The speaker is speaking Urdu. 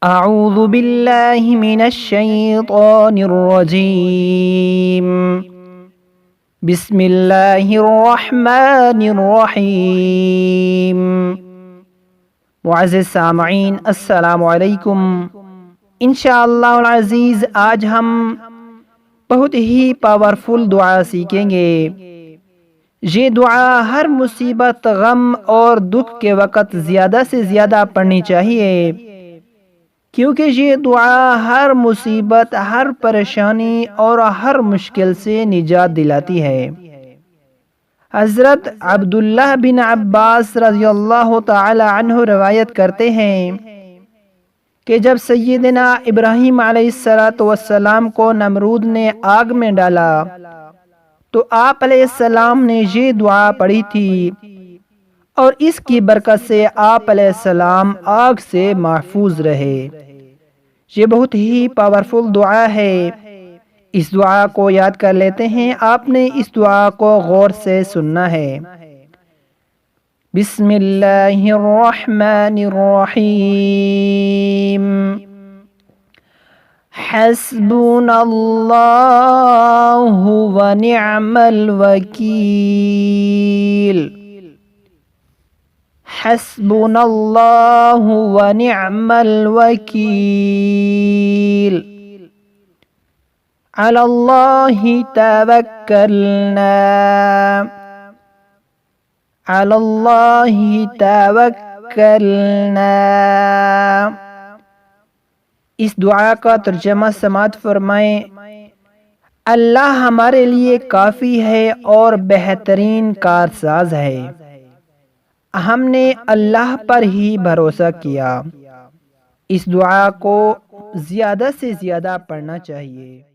اعوذ باللہ من الشیطان الرجیم بسم اللہ الرحمن الرحیم۔ معزز سامعین، السلام علیکم۔ انشاءاللہ العزیز آج ہم بہت ہی پاورفل دعا سیکھیں گے۔ یہ دعا ہر مصیبت، غم اور دکھ کے وقت زیادہ سے زیادہ پڑھنی چاہیے، کیونکہ یہ دعا ہر مصیبت، ہر پریشانی اور ہر مشکل سے نجات دلاتی ہے۔ حضرت عبداللہ بن عباس رضی اللہ تعالی عنہ روایت کرتے ہیں کہ جب سیدنا ابراہیم علیہ السلام کو نمرود نے آگ میں ڈالا تو آپ علیہ السلام نے یہ دعا پڑھی تھی، اور اس کی برکت سے آپ علیہ السلام آگ سے محفوظ رہے۔ یہ بہت ہی پاورفل دعا ہے۔ اس دعا کو یاد کر لیتے ہیں۔ آپ نے اس دعا کو غور سے سننا ہے۔ بسم اللہ الرحمن الرحیم۔ حسبنا اللہ ونعم الوکیل۔ حسبنا اللہ ونعم الوکیل۔ علی اللہ توکلنا۔ علی اللہ توکلنا۔ اس دعا کا ترجمہ سماعت فرمائیں۔ اللہ ہمارے لیے کافی ہے اور بہترین کارساز ہے۔ ہم نے اللہ پر ہی بھروسہ کیا۔ اس دعا کو زیادہ سے زیادہ پڑھنا چاہیے۔